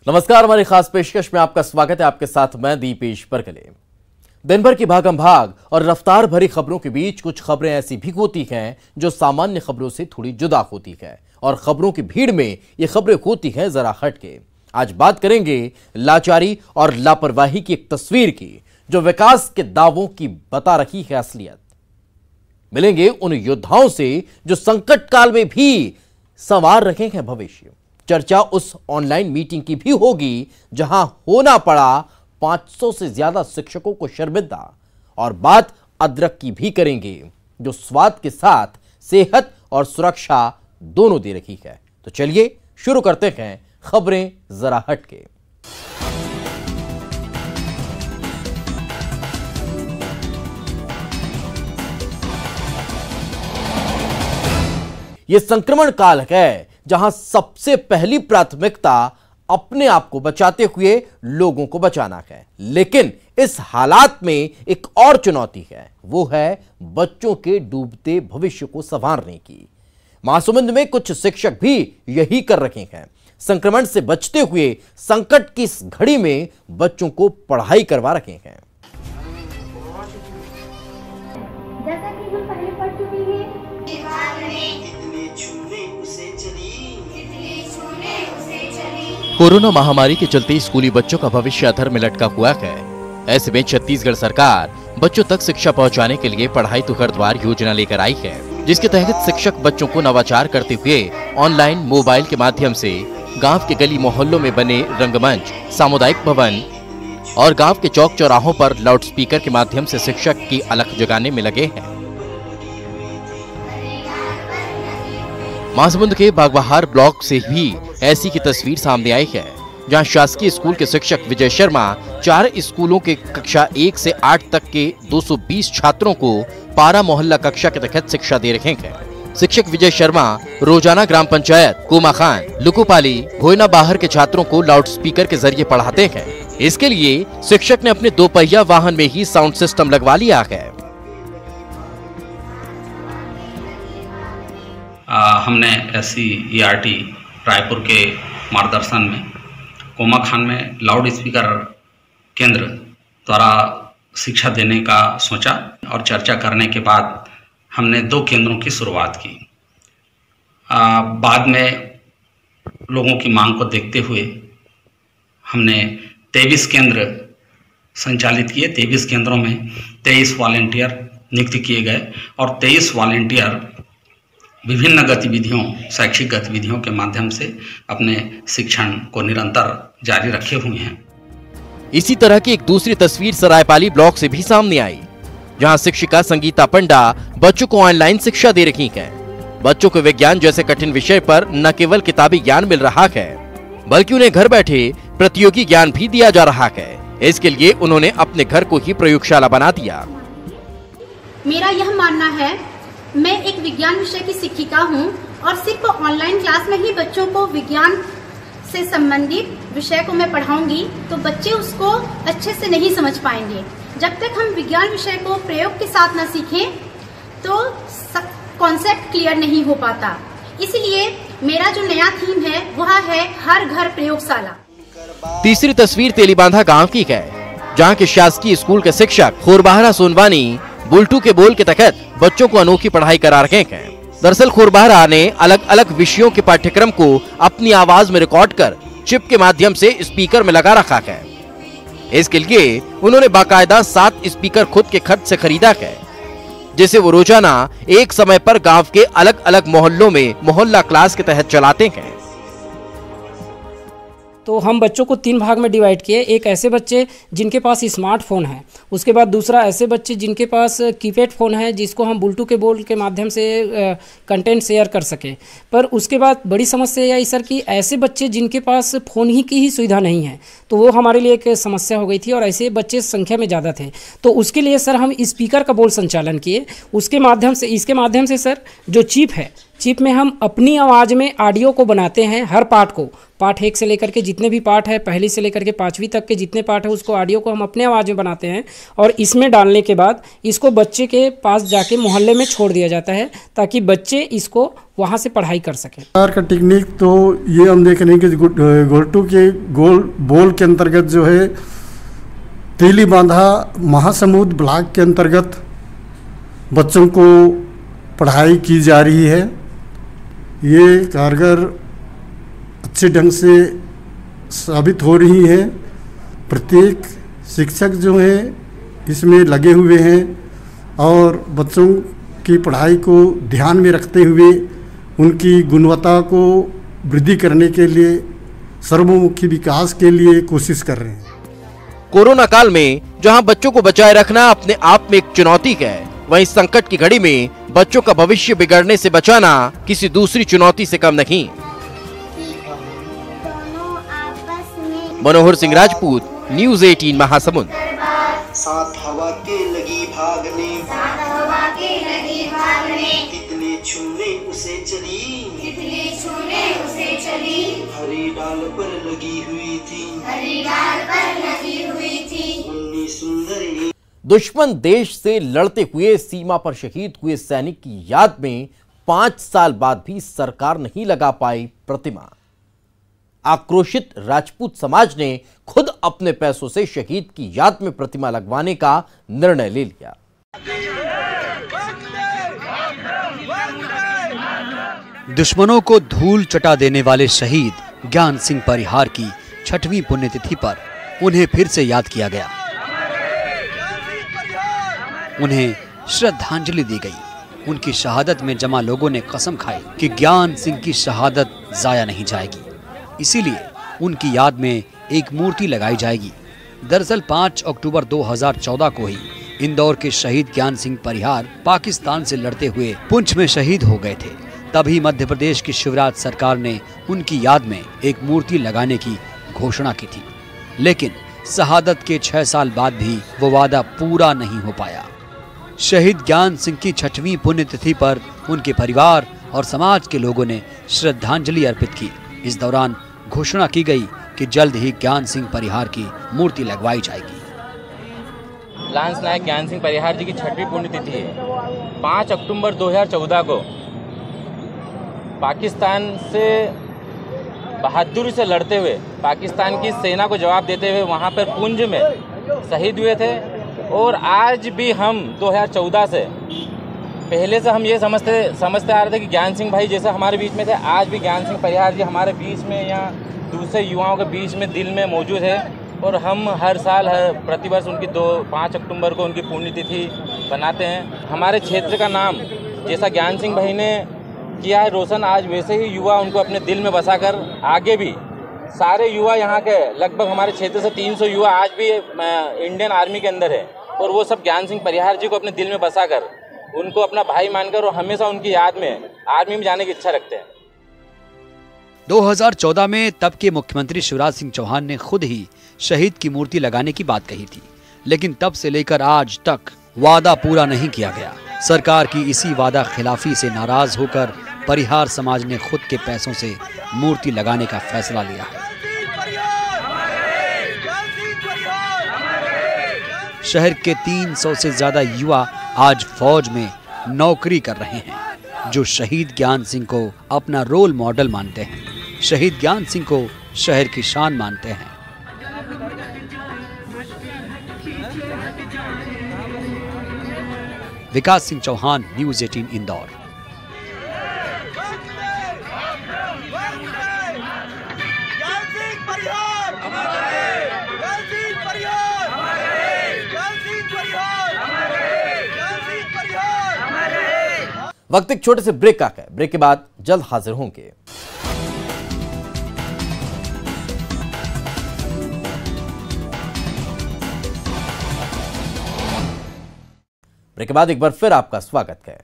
नमस्कार, हमारी खास पेशकश में आपका स्वागत है। आपके साथ मैं दीपेश परकले। दिन भर की भागम भाग और रफ्तार भरी खबरों के बीच कुछ खबरें ऐसी भी होती हैं जो सामान्य खबरों से थोड़ी जुदा होती है, और खबरों की भीड़ में ये खबरें होती हैं जरा हटके। आज बात करेंगे लाचारी और लापरवाही की एक तस्वीर की जो विकास के दावों की बता रही है असलियत। मिलेंगे उन योद्धाओं से जो संकट काल में भी संवार रहे हैं भविष्य। चर्चा उस ऑनलाइन मीटिंग की भी होगी जहां होना पड़ा 500 से ज्यादा शिक्षकों को शर्मिंदा, और बात अदरक की भी करेंगे जो स्वाद के साथ सेहत और सुरक्षा दोनों दे रही है। तो चलिए शुरू करते हैं खबरें जरा हटके। यह संक्रमण काल है जहां सबसे पहली प्राथमिकता अपने आप को बचाते हुए लोगों को बचाना है। लेकिन इस हालात में एक और चुनौती है, वो है बच्चों के डूबते भविष्य को संवारने की। महासमुंद में कुछ शिक्षक भी यही कर रहे हैं। संक्रमण से बचते हुए संकट की इस घड़ी में बच्चों को पढ़ाई करवा रहे हैं। जैसा कि हम पहले पढ़ चुके हैं, कोरोना महामारी के चलते स्कूली बच्चों का भविष्य अधर में लटका हुआ है। ऐसे में छत्तीसगढ़ सरकार बच्चों तक शिक्षा पहुंचाने के लिए पढ़ाई तो घर द्वार योजना लेकर आई है, जिसके तहत शिक्षक बच्चों को नवाचार करते हुए ऑनलाइन मोबाइल के माध्यम से गांव के गली मोहल्लों में बने रंगमंच, सामुदायिक भवन और गांव के चौक चौराहों पर लाउडस्पीकर के माध्यम से शिक्षक की अलख जगाने में लगे हैं। महासमुंद के बागबहार ब्लॉक से भी ऐसी की तस्वीर सामने आई है, जहां शासकीय स्कूल के शिक्षक विजय शर्मा 4 स्कूलों के कक्षा 1 से 8 तक के 220 छात्रों को पारा मोहल्ला कक्षा के तहत शिक्षा दे रहे हैं। शिक्षक विजय शर्मा रोजाना ग्राम पंचायत कोमा खान, लुकुपाली, भोयना बाहर के छात्रों को लाउडस्पीकर के जरिए पढ़ाते हैं। इसके लिए शिक्षक ने अपने 2 पहिया वाहन में ही साउंड सिस्टम लगवा लिया है। हमने SCERT रायपुर के मार्गदर्शन में कोमा खान में लाउड स्पीकर केंद्र द्वारा शिक्षा देने का सोचा, और चर्चा करने के बाद हमने 2 केंद्रों की शुरुआत की। बाद में लोगों की मांग को देखते हुए हमने 23 केंद्र संचालित किए। 23 केंद्रों में 23 वॉलंटियर नियुक्त किए गए, और 23 वॉलंटियर विभिन्न गतिविधियों, शैक्षिक गतिविधियों के माध्यम से अपने शिक्षण को निरंतर जारी रखे हुए हैं। इसी तरह की एक दूसरी तस्वीर सरायपाली ब्लॉक से भी सामने आई, जहां शिक्षिका संगीता पंडा बच्चों को ऑनलाइन शिक्षा दे रही हैं। बच्चों को विज्ञान जैसे कठिन विषय पर न केवल किताबी ज्ञान मिल रहा है, बल्कि उन्हें घर बैठे प्रतियोगी ज्ञान भी दिया जा रहा है। इसके लिए उन्होंने अपने घर को ही प्रयोगशाला बना दिया। मेरा यह मानना है, मैं एक विज्ञान विषय की शिक्षिका हूं और सिर्फ ऑनलाइन क्लास में ही बच्चों को विज्ञान से संबंधित विषय को मैं पढ़ाऊंगी तो बच्चे उसको अच्छे से नहीं समझ पाएंगे। जब तक हम विज्ञान विषय को प्रयोग के साथ न सीखें तो कॉन्सेप्ट क्लियर नहीं हो पाता। इसलिए मेरा जो नया थीम है वह है हर घर प्रयोगशाला। तीसरी तस्वीर तेलीबांधा गांव की है, जहां के शासकीय स्कूल के शिक्षक खोरबाहरा सोनवानी बुलटू के बोल के तहत बच्चों को अनोखी पढ़ाई करा रहे हैं। दरअसल खोरबाहरा ने अलग अलग विषयों के पाठ्यक्रम को अपनी आवाज में रिकॉर्ड कर चिप के माध्यम से स्पीकर में लगा रखा है। इसके लिए उन्होंने बाकायदा 7 स्पीकर खुद के खर्च से खरीदा है, जिसे वो रोजाना एक समय पर गांव के अलग अलग मोहल्लों में मोहल्ला क्लास के तहत चलाते हैं। तो हम बच्चों को 3 भाग में डिवाइड किए। एक ऐसे बच्चे जिनके पास स्मार्टफोन है, उसके बाद दूसरा ऐसे बच्चे जिनके पास कीपैड फ़ोन है जिसको हम बुलटू के बोल के माध्यम से कंटेंट शेयर कर सके। पर उसके बाद बड़ी समस्या यह आई सर कि ऐसे बच्चे जिनके पास फ़ोन ही की ही सुविधा नहीं है, तो वो हमारे लिए एक समस्या हो गई थी, और ऐसे बच्चे संख्या में ज़्यादा थे। तो उसके लिए सर हम स्पीकर का बोल संचालन किए। इसके माध्यम से सर जो चिप है चिप में हम अपनी आवाज़ में ऑडियो को बनाते हैं, हर पार्ट को, पार्ट 1 से लेकर के जितने भी पार्ट है, पहली से लेकर के 5वीं तक के जितने पार्ट है, उसको ऑडियो को हम अपने आवाज़ में बनाते हैं और इसमें डालने के बाद इसको बच्चे के पास जाके मोहल्ले में छोड़ दिया जाता है ताकि बच्चे इसको वहाँ से पढ़ाई कर सकें। सरकार का टेक्निक तो ये हम देख रहे हैं कि गोल्टू के गोल बोल के अंतर्गत जो है तेली बांधा महासमुंद ब्लॉक के अंतर्गत बच्चों को पढ़ाई की जा रही है। ये कारगर अच्छे ढंग से साबित हो रही है। प्रत्येक शिक्षक जो हैं इसमें लगे हुए हैं और बच्चों की पढ़ाई को ध्यान में रखते हुए उनकी गुणवत्ता को वृद्धि करने के लिए सर्वमुखी विकास के लिए कोशिश कर रहे हैं। कोरोना काल में जहां बच्चों को बचाए रखना अपने आप में एक चुनौती है, वहीं संकट की घड़ी में बच्चों का भविष्य बिगड़ने से बचाना किसी दूसरी चुनौती से कम नहीं। मनोहर सिंह राजपूत, न्यूज़ 18 महासमुंद। साथ हवा के लगी भागने, तितली छूने उसे चली, हरी डाल पर लगी हुई थी, मुन्नी सुंदरी। दुश्मन देश से लड़ते हुए सीमा पर शहीद हुए सैनिक की याद में 5 साल बाद भी सरकार नहीं लगा पाई प्रतिमा। आक्रोशित राजपूत समाज ने खुद अपने पैसों से शहीद की याद में प्रतिमा लगवाने का निर्णय ले लिया। दुश्मनों को धूल चटा देने वाले शहीद ज्ञान सिंह परिहार की 6वीं पुण्यतिथि पर उन्हें फिर से याद किया गया। उन्हें श्रद्धांजलि दी गई। उनकी शहादत में जमा लोगों ने कसम खाई कि ज्ञान सिंह की शहादत जाया नहीं जाएगी, इसीलिए उनकी याद में एक मूर्ति लगाई जाएगी। दरअसल 5 अक्टूबर 2014 को ही इंदौर के शहीद ज्ञान सिंह परिहार पाकिस्तान से लड़ते हुए पुंछ में शहीद हो गए थे। तभी मध्य प्रदेश की शिवराज सरकार ने उनकी याद में एक मूर्ति लगाने की घोषणा की थी, लेकिन शहादत के 6 साल बाद भी वो वादा पूरा नहीं हो पाया। शहीद ज्ञान सिंह की 6वीं पुण्यतिथि पर उनके परिवार और समाज के लोगों ने श्रद्धांजलि अर्पित की। इस दौरान घोषणा की गई कि जल्द ही ज्ञान सिंह परिहार की मूर्ति लगवाई जाएगी। लांस नायक ज्ञान सिंह परिहार जी की 6वीं पुण्यतिथि है। 5 अक्टूबर 2014 को पाकिस्तान से बहादुरी से लड़ते हुए, पाकिस्तान की सेना को जवाब देते हुए वहाँ पर पुंछ में शहीद हुए थे। और आज भी हम 2014 से पहले से हम ये समझते आ रहे थे कि ज्ञान सिंह भाई जैसे हमारे बीच में थे, आज भी ज्ञान सिंह परिहार जी हमारे बीच में या दूसरे युवाओं के बीच में दिल में मौजूद है। और हम हर साल प्रतिवर्ष उनकी 5 अक्टूबर को उनकी पुण्यतिथि बनाते हैं। हमारे क्षेत्र का नाम जैसा ज्ञान सिंह भाई ने किया है रोशन, आज वैसे ही युवा उनको अपने दिल में बसाकर आगे भी सारे युवा यहाँ के लगभग हमारे क्षेत्र से 300 युवा आज भी इंडियन आर्मी के अंदर है और वो सब ज्ञान सिंह परिहार जी को अपने दिल में बसाकर उनको अपना भाई मानकर और हमेशा उनकी याद में आर्मी में जाने की इच्छा रखते हैं। 2014 में तब के मुख्यमंत्री शिवराज सिंह चौहान ने खुद ही शहीद की मूर्ति लगाने की बात कही थी, लेकिन तब से लेकर आज तक वादा पूरा नहीं किया गया। सरकार की इसी वादा खिलाफी से नाराज होकर परिहार समाज ने खुद के पैसों से मूर्ति लगाने का फैसला लिया है। शहर के 300 से ज्यादा युवा आज फौज में नौकरी कर रहे हैं, जो शहीद ज्ञान सिंह को अपना रोल मॉडल मानते हैं। शहीद ज्ञान सिंह को शहर की शान मानते हैं। विकास सिंह चौहान, न्यूज़ 18 इंदौर। वक्त एक छोटे से ब्रेक का है। ब्रेक के बाद जल्द हाजिर होंगे। ब्रेक के बाद एक बार फिर आपका स्वागत है।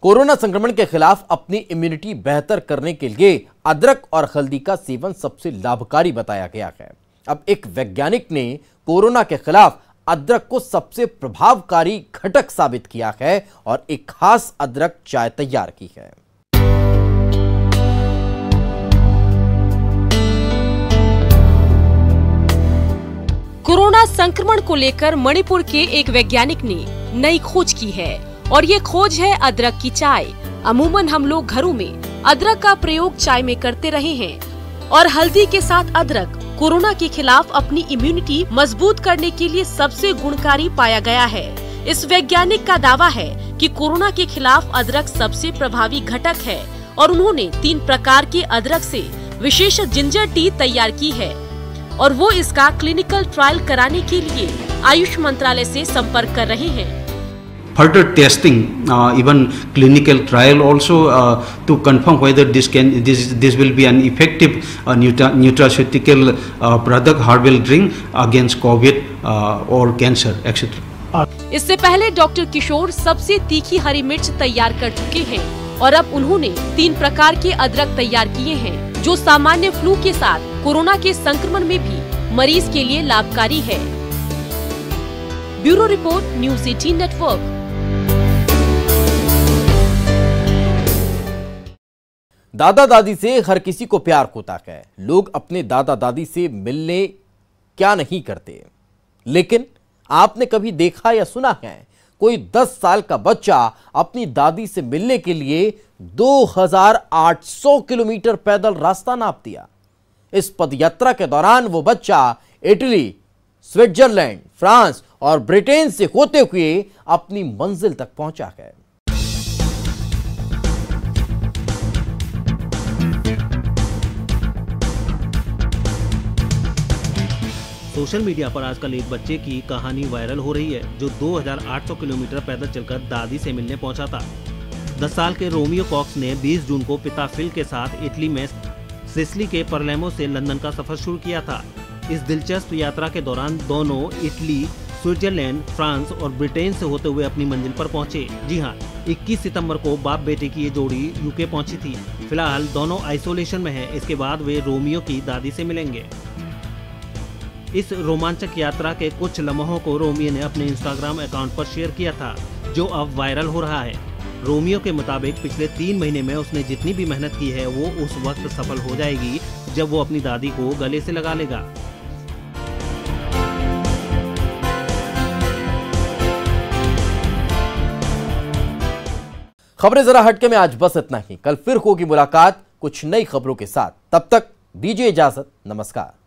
कोरोना संक्रमण के खिलाफ अपनी इम्यूनिटी बेहतर करने के लिए अदरक और हल्दी का सेवन सबसे लाभकारी बताया गया है। अब एक वैज्ञानिक ने कोरोना के खिलाफ अदरक को सबसे प्रभावकारी घटक साबित किया है और एक खास अदरक चाय तैयार की है। कोरोना संक्रमण को लेकर मणिपुर के एक वैज्ञानिक ने नई खोज की है और ये खोज है अदरक की चाय। अमूमन हम लोग घरों में अदरक का प्रयोग चाय में करते रहे हैं और हल्दी के साथ अदरक कोरोना के खिलाफ अपनी इम्यूनिटी मजबूत करने के लिए सबसे गुणकारी पाया गया है। इस वैज्ञानिक का दावा है कि कोरोना के खिलाफ अदरक सबसे प्रभावी घटक है और उन्होंने 3 प्रकार के अदरक से विशेष जिंजर टी तैयार की है और वो इसका क्लिनिकल ट्रायल कराने के लिए आयुष मंत्रालय से संपर्क कर रहे हैं। Further testing, even clinical trial also to confirm whether this will be an effective nutraceutical product, herbal drink against COVID or cancer, etc. इससे पहले डॉक्टर किशोर सबसे तीखी हरी मिर्च तैयार कर चुके हैं और अब उन्होंने 3 प्रकार के अदरक तैयार किए हैं जो सामान्य फ्लू के साथ कोरोना के संक्रमण में भी मरीज के लिए लाभकारी है। Bureau report, news 18 network. दादा दादी से हर किसी को प्यार होता है। लोग अपने दादा दादी से मिलने क्या नहीं करते, लेकिन आपने कभी देखा या सुना है कोई 10 साल का बच्चा अपनी दादी से मिलने के लिए 2800 किलोमीटर पैदल रास्ता नाप दिया। इस पदयात्रा के दौरान वो बच्चा इटली, स्विट्जरलैंड, फ्रांस और ब्रिटेन से होते हुए अपनी मंजिल तक पहुंचा है। सोशल मीडिया पर आजकल एक बच्चे की कहानी वायरल हो रही है जो 2800 किलोमीटर पैदल चलकर दादी से मिलने पहुंचा था। 10 साल के रोमियो कॉक्स ने 20 जून को पिता फिल के साथ इटली में सिसिली के परलेमो से लंदन का सफर शुरू किया था। इस दिलचस्प यात्रा के दौरान दोनों इटली, स्विट्जरलैंड, फ्रांस और ब्रिटेन से होते हुए अपनी मंजिल पर पहुंचे। जी हां, 21 सितंबर को बाप बेटे की ये जोड़ी यूके पहुंची थी। फिलहाल दोनों आइसोलेशन में हैं। इसके बाद वे रोमियो की दादी से मिलेंगे। इस रोमांचक यात्रा के कुछ लम्हों को रोमियो ने अपने इंस्टाग्राम अकाउंट पर शेयर किया था, जो अब वायरल हो रहा है। रोमियो के मुताबिक पिछले 3 महीने में उसने जितनी भी मेहनत की है वो उस वक्त सफल हो जाएगी जब वो अपनी दादी को गले से लगा लेगा। खबरें जरा हटके में आज बस इतना ही। कल फिर होगी मुलाकात कुछ नई खबरों के साथ। तब तक दीजिए इजाजत। नमस्कार।